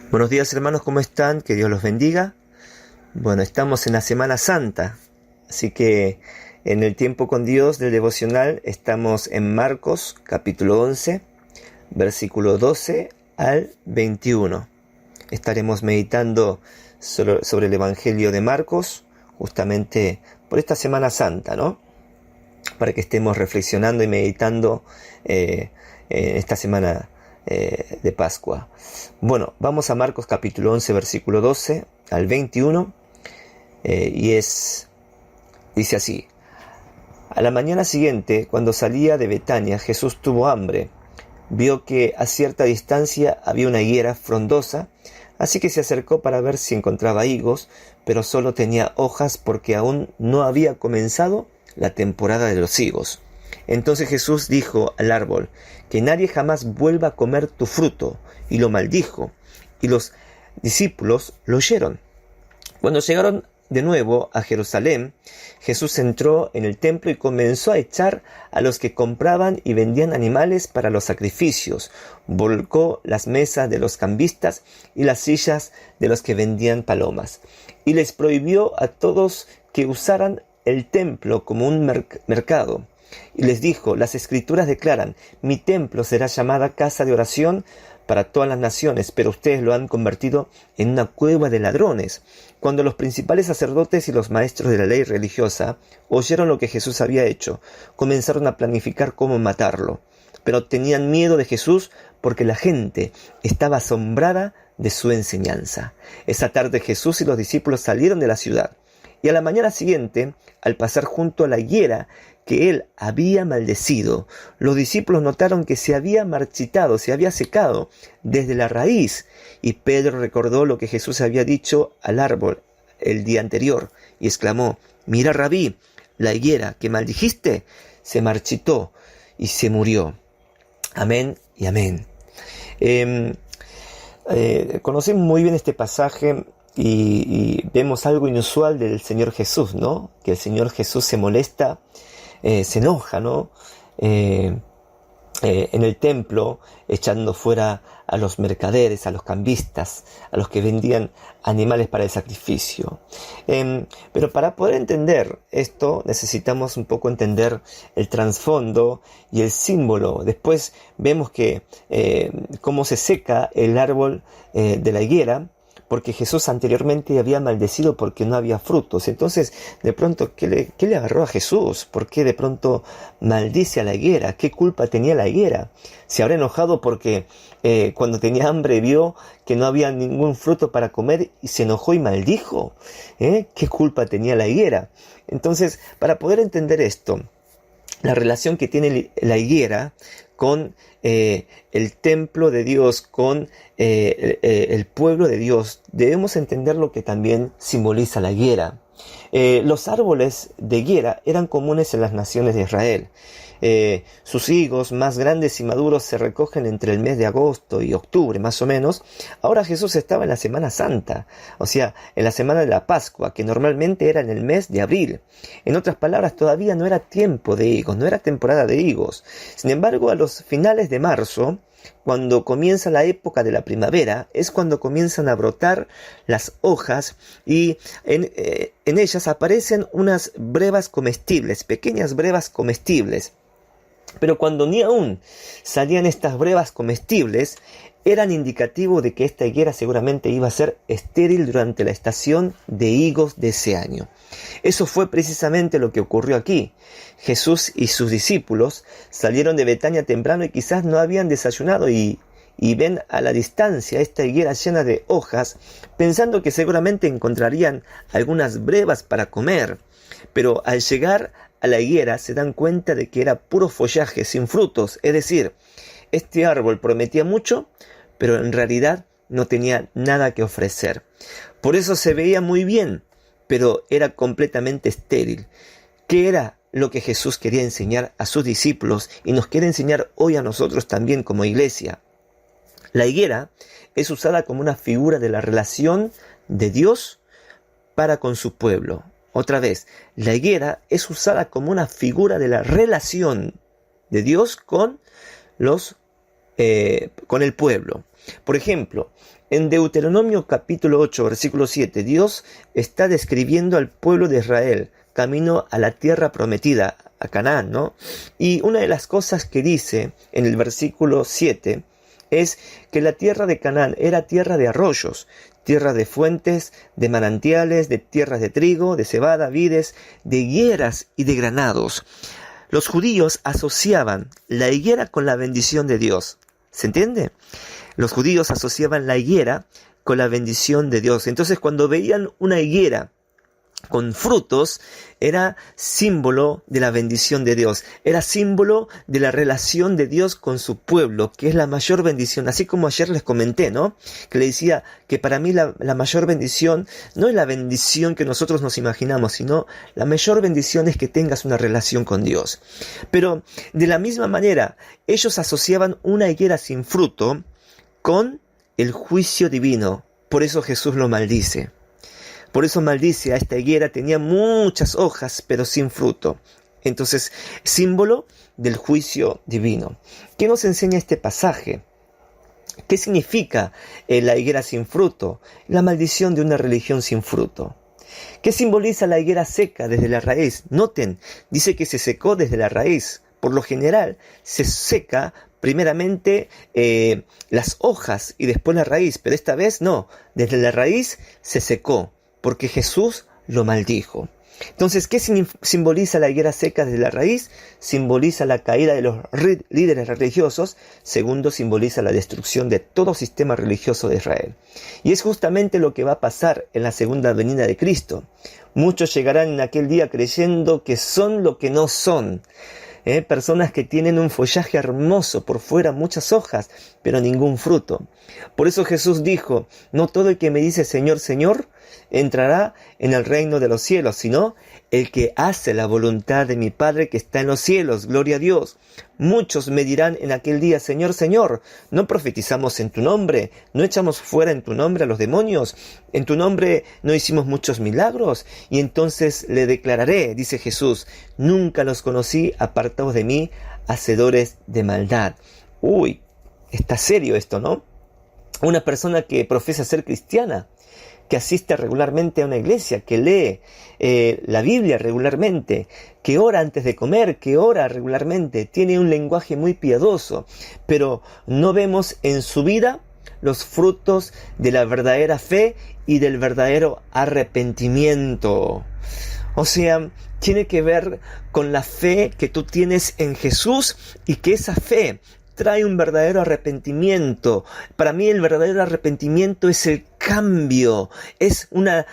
Buenos días, hermanos, ¿cómo están? Que Dios los bendiga. Bueno, estamos en la Semana Santa, así que en el tiempo con Dios del devocional estamos en Marcos capítulo 11, versículo 12 al 21. Estaremos meditando sobre el Evangelio de Marcos, justamente por esta Semana Santa, ¿no? Para que estemos reflexionando y meditando esta semana de Pascua. Bueno, vamos a Marcos capítulo 11, versículo 12 al 21, dice así: A la mañana siguiente, cuando salía de Betania, Jesús tuvo hambre. Vio que a cierta distancia había una higuera frondosa, así que se acercó para ver si encontraba higos, pero solo tenía hojas porque aún no había comenzado la temporada de los higos. Entonces Jesús dijo al árbol: que nadie jamás vuelva a comer tu fruto, y lo maldijo. Y los discípulos lo oyeron. Cuando llegaron de nuevo a Jerusalén, Jesús entró en el templo y comenzó a echar a los que compraban y vendían animales para los sacrificios. Volcó las mesas de los cambistas y las sillas de los que vendían palomas. Y les prohibió a todos que usaran el templo como un mercado. Y les dijo: las Escrituras declaran: mi templo será llamada casa de oración para todas las naciones, pero ustedes lo han convertido en una cueva de ladrones. Cuando los principales sacerdotes y los maestros de la ley religiosa oyeron lo que Jesús había hecho, comenzaron a planificar cómo matarlo. Pero tenían miedo de Jesús porque la gente estaba asombrada de su enseñanza. Esa tarde Jesús y los discípulos salieron de la ciudad. Y a la mañana siguiente, al pasar junto a la higuera que él había maldecido, los discípulos notaron que se había marchitado, se había secado desde la raíz. Y Pedro recordó lo que Jesús había dicho al árbol el día anterior y exclamó: mira, Rabí, la higuera que maldijiste se marchitó y se murió. Amén y amén. Conocemos muy bien este pasaje y vemos algo inusual del Señor Jesús, ¿no? Que el Señor Jesús se molesta, se enoja, ¿no? En el templo, echando fuera a los mercaderes, a los cambistas, a los que vendían animales para el sacrificio. Pero para poder entender esto, necesitamos un poco entender el trasfondo y el símbolo. Después vemos que cómo se seca el árbol de la higuera, porque Jesús anteriormente había maldecido porque no había frutos. Entonces, de pronto, ¿qué le agarró a Jesús? ¿Por qué de pronto maldice a la higuera? ¿Qué culpa tenía la higuera? ¿Se habrá enojado porque cuando tenía hambre vio que no había ningún fruto para comer y se enojó y maldijo? ¿Qué culpa tenía la higuera? Entonces, para poder entender esto, la relación que tiene la higuera con el templo de Dios, con el pueblo de Dios, debemos entender lo que también simboliza la higuera. Los árboles de higuera eran comunes en las naciones de Israel. Sus higos más grandes y maduros se recogen entre el mes de agosto y octubre, más o menos. Ahora Jesús estaba en la Semana Santa, o sea, en la semana de la Pascua, que normalmente era en el mes de abril. En otras palabras, todavía no era tiempo de higos, no era temporada de higos. Sin embargo, a los finales de marzo, cuando comienza la época de la primavera, es cuando comienzan a brotar las hojas y en ellas aparecen unas brevas comestibles, pequeñas brevas comestibles. Pero cuando ni aún salían estas brevas comestibles, eran indicativo de que esta higuera seguramente iba a ser estéril durante la estación de higos de ese año. Eso fue precisamente lo que ocurrió aquí. Jesús y sus discípulos salieron de Betania temprano y quizás no habían desayunado y ven a la distancia esta higuera llena de hojas, pensando que seguramente encontrarían algunas brevas para comer. Pero al llegar a la higuera se dan cuenta de que era puro follaje sin frutos, es decir, este árbol prometía mucho, pero en realidad no tenía nada que ofrecer. Por eso se veía muy bien, pero era completamente estéril. ¿Qué era lo que Jesús quería enseñar a sus discípulos y nos quiere enseñar hoy a nosotros también como iglesia? La higuera es usada como una figura de la relación de Dios para con su pueblo. Otra vez, la higuera es usada como una figura de la relación de Dios con los con el pueblo. Por ejemplo, en Deuteronomio capítulo 8, versículo 7, Dios está describiendo al pueblo de Israel camino a la tierra prometida, a Canaán, ¿no? Y una de las cosas que dice en el versículo 7 es que la tierra de Canaán era tierra de arroyos, tierra de fuentes, de manantiales, de tierras de trigo, de cebada, vides, de higueras y de granados. Los judíos asociaban la higuera con la bendición de Dios. ¿Se entiende? Los judíos asociaban la higuera con la bendición de Dios. Entonces, cuando veían una higuera con frutos, era símbolo de la bendición de Dios, era símbolo de la relación de Dios con su pueblo, que es la mayor bendición. Así como ayer les comenté, ¿no? Que le decía que para mí la mayor bendición no es la bendición que nosotros nos imaginamos, sino la mayor bendición es que tengas una relación con Dios. Pero de la misma manera, ellos asociaban una higuera sin fruto con el juicio divino. Por eso Jesús lo maldice. Por eso maldice a esta higuera, tenía muchas hojas, pero sin fruto. Entonces, símbolo del juicio divino. ¿Qué nos enseña este pasaje? ¿Qué significa la higuera sin fruto? La maldición de una religión sin fruto. ¿Qué simboliza la higuera seca desde la raíz? Noten, dice que se secó desde la raíz. Por lo general, se seca primeramente las hojas y después la raíz, pero esta vez no, desde la raíz se secó, porque Jesús lo maldijo. Entonces, ¿qué simboliza la higuera seca desde la raíz? Simboliza la caída de los líderes religiosos. Segundo, simboliza la destrucción de todo sistema religioso de Israel. Y es justamente lo que va a pasar en la segunda venida de Cristo. Muchos llegarán en aquel día creyendo que son lo que no son. Personas que tienen un follaje hermoso por fuera, muchas hojas, pero ningún fruto. Por eso Jesús dijo, no todo el que me dice Señor, Señor, entrará en el reino de los cielos, sino el que hace la voluntad de mi Padre que está en los cielos. Gloria a Dios. Muchos me dirán en aquel día, Señor, Señor, ¿no profetizamos en tu nombre? ¿No echamos fuera en tu nombre a los demonios? ¿En tu nombre no hicimos muchos milagros? Y entonces le declararé, dice Jesús, nunca los conocí, apartados de mí, hacedores de maldad. Uy, está serio esto, ¿no? Una persona que profesa ser cristiana, que asiste regularmente a una iglesia, que lee la Biblia regularmente, que ora antes de comer, que ora regularmente, tiene un lenguaje muy piadoso, pero no vemos en su vida los frutos de la verdadera fe y del verdadero arrepentimiento. O sea, tiene que ver con la fe que tú tienes en Jesús y que esa fe trae un verdadero arrepentimiento. Para mí el verdadero arrepentimiento es el cambio, es una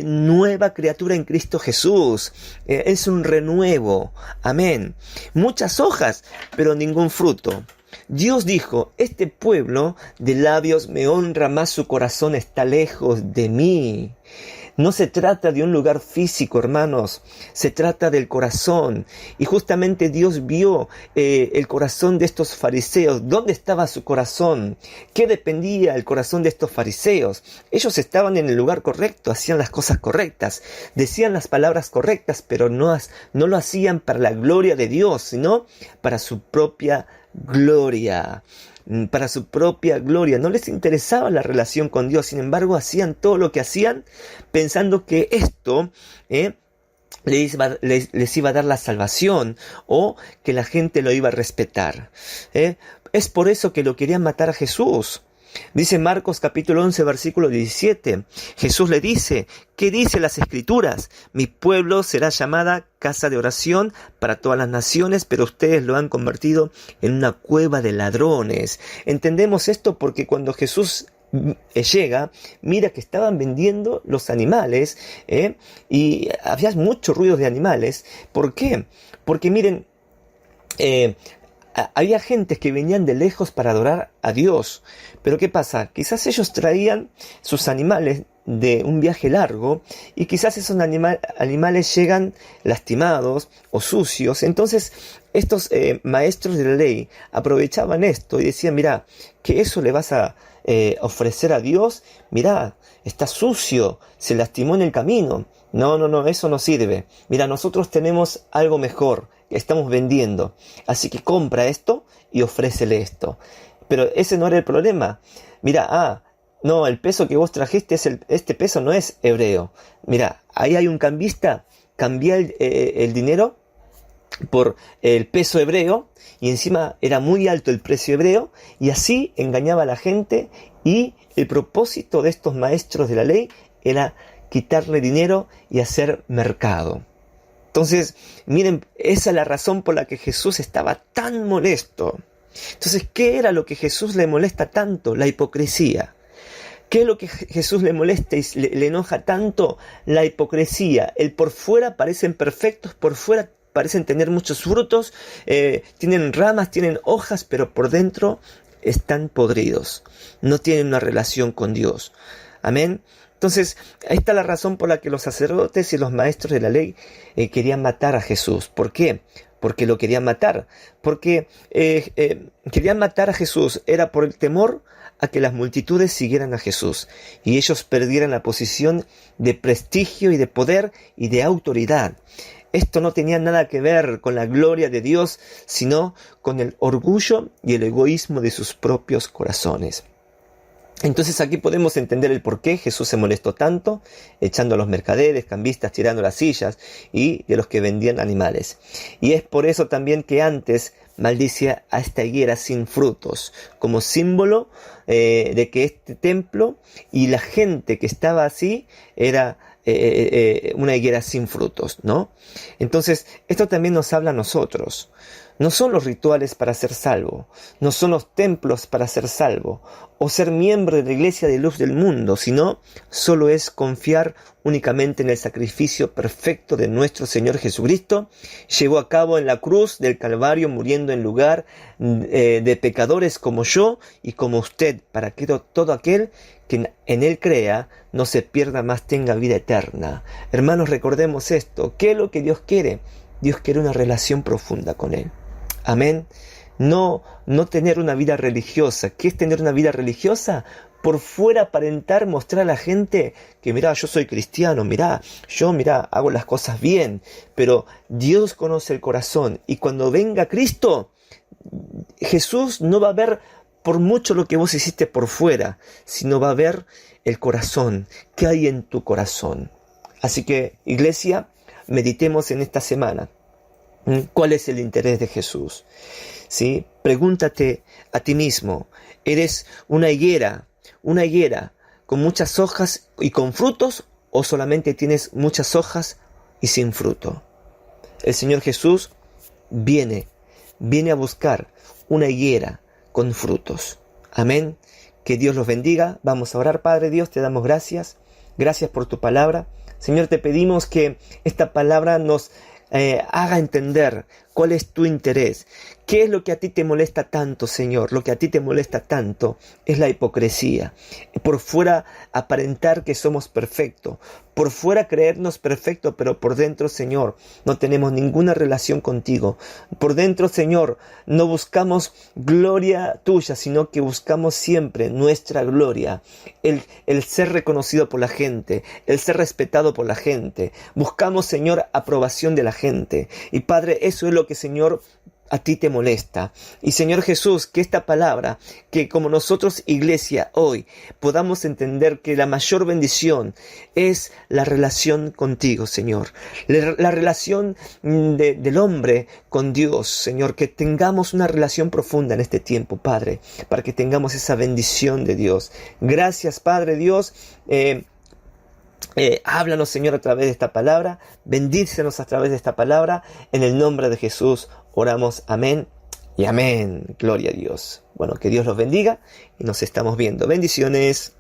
nueva criatura en Cristo Jesús, es un renuevo. Amén. Muchas hojas, pero ningún fruto. Dios dijo, este pueblo de labios me honra, mas su corazón está lejos de mí. No se trata de un lugar físico, hermanos, se trata del corazón. Y justamente Dios vio el corazón de estos fariseos. ¿Dónde estaba su corazón? ¿Qué dependía el corazón de estos fariseos? Ellos estaban en el lugar correcto, hacían las cosas correctas, decían las palabras correctas, pero no lo hacían para la gloria de Dios, sino para su propia gloria. Para su propia gloria. No les interesaba la relación con Dios. Sin embargo, hacían todo lo que hacían pensando que esto les iba a dar la salvación o que la gente lo iba a respetar. Es por eso que lo querían matar a Jesús. Dice Marcos capítulo 11 versículo 17. Jesús le dice, ¿qué dice las Escrituras? Mi pueblo será llamada casa de oración para todas las naciones, pero ustedes lo han convertido en una cueva de ladrones. Entendemos esto porque cuando Jesús llega, mira que estaban vendiendo los animales y había mucho ruido de animales. ¿Por qué? Porque miren, había gentes que venían de lejos para adorar a Dios. Pero ¿qué pasa? Quizás ellos traían sus animales de un viaje largo y quizás esos animales llegan lastimados o sucios. Entonces estos maestros de la ley aprovechaban esto y decían, mira, que eso le vas a ofrecer a Dios, mira, está sucio, se lastimó en el camino. No, eso no sirve. Mira, nosotros tenemos algo mejor, estamos vendiendo. Así que compra esto y ofrécele esto. Pero ese no era el problema. Mira, no, el peso que vos trajiste, este peso no es hebreo. Mira, ahí hay un cambista, cambia el dinero por el peso hebreo, y encima era muy alto el precio hebreo, y así engañaba a la gente, y el propósito de estos maestros de la ley era quitarle dinero y hacer mercado. Entonces, miren, esa es la razón por la que Jesús estaba tan molesto. Entonces, ¿qué era lo que Jesús le molesta tanto? La hipocresía. ¿Qué es lo que Jesús le molesta y le enoja tanto? La hipocresía. El por fuera parecen perfectos, por fuera parecen tener muchos frutos, tienen ramas, tienen hojas, pero por dentro están podridos. No tienen una relación con Dios. Amén. Entonces, ahí está la razón por la que los sacerdotes y los maestros de la ley querían matar a Jesús. ¿Por qué? Porque lo querían matar. Porque querían matar a Jesús. Era por el temor a que las multitudes siguieran a Jesús y ellos perdieran la posición de prestigio y de poder y de autoridad. Esto no tenía nada que ver con la gloria de Dios, sino con el orgullo y el egoísmo de sus propios corazones. Entonces aquí podemos entender el por qué Jesús se molestó tanto, echando a los mercaderes, cambistas, tirando las sillas y de los que vendían animales. Y es por eso también que antes maldicía a esta higuera sin frutos, como símbolo de que este templo y la gente que estaba así era una higuera sin frutos, ¿no? Entonces, esto también nos habla a nosotros. No son los rituales para ser salvo, no son los templos para ser salvo, o ser miembro de la iglesia de luz del mundo, sino solo es confiar únicamente en el sacrificio perfecto de nuestro Señor Jesucristo, llevó a cabo en la cruz del Calvario, muriendo en lugar de pecadores como yo y como usted, para que todo aquel que en Él crea no se pierda más, tenga vida eterna. Hermanos, recordemos esto. ¿Qué es lo que Dios quiere? Dios quiere una relación profunda con Él. Amén. No tener una vida religiosa. ¿Qué es tener una vida religiosa? Por fuera aparentar, mostrar a la gente que mirá, yo soy cristiano, mirá, hago las cosas bien. Pero Dios conoce el corazón. Y cuando venga Cristo, Jesús no va a ver por mucho lo que vos hiciste por fuera, sino va a ver el corazón. ¿Qué hay en tu corazón? Así que, iglesia, meditemos en esta semana. ¿Cuál es el interés de Jesús? ¿Sí? Pregúntate a ti mismo, ¿eres una higuera con muchas hojas y con frutos, o solamente tienes muchas hojas y sin fruto? El Señor Jesús viene a buscar una higuera con frutos. Amén. Que Dios los bendiga. Vamos a orar. Padre Dios, te damos gracias. Gracias por tu palabra. Señor, te pedimos que esta palabra nos haga entender cuál es tu interés. ¿Qué es lo que a ti te molesta tanto, Señor? Lo que a ti te molesta tanto es la hipocresía. Por fuera aparentar que somos perfectos. Por fuera creernos perfectos, pero por dentro, Señor, no tenemos ninguna relación contigo. Por dentro, Señor, no buscamos gloria tuya, sino que buscamos siempre nuestra gloria. El ser reconocido por la gente, el ser respetado por la gente. Buscamos, Señor, aprobación de la gente. Y Padre, eso es lo que, Señor, a ti te molesta. Y Señor Jesús, que esta palabra, que como nosotros iglesia hoy podamos entender que la mayor bendición es la relación contigo, Señor. La relación del hombre con Dios, Señor. Que tengamos una relación profunda en este tiempo, Padre, para que tengamos esa bendición de Dios. Gracias, Padre Dios. Háblanos, Señor, a través de esta palabra. Bendícenos a través de esta palabra. En el nombre de Jesús oramos. Amén y amén. Gloria a Dios. Bueno, que Dios los bendiga y nos estamos viendo. Bendiciones.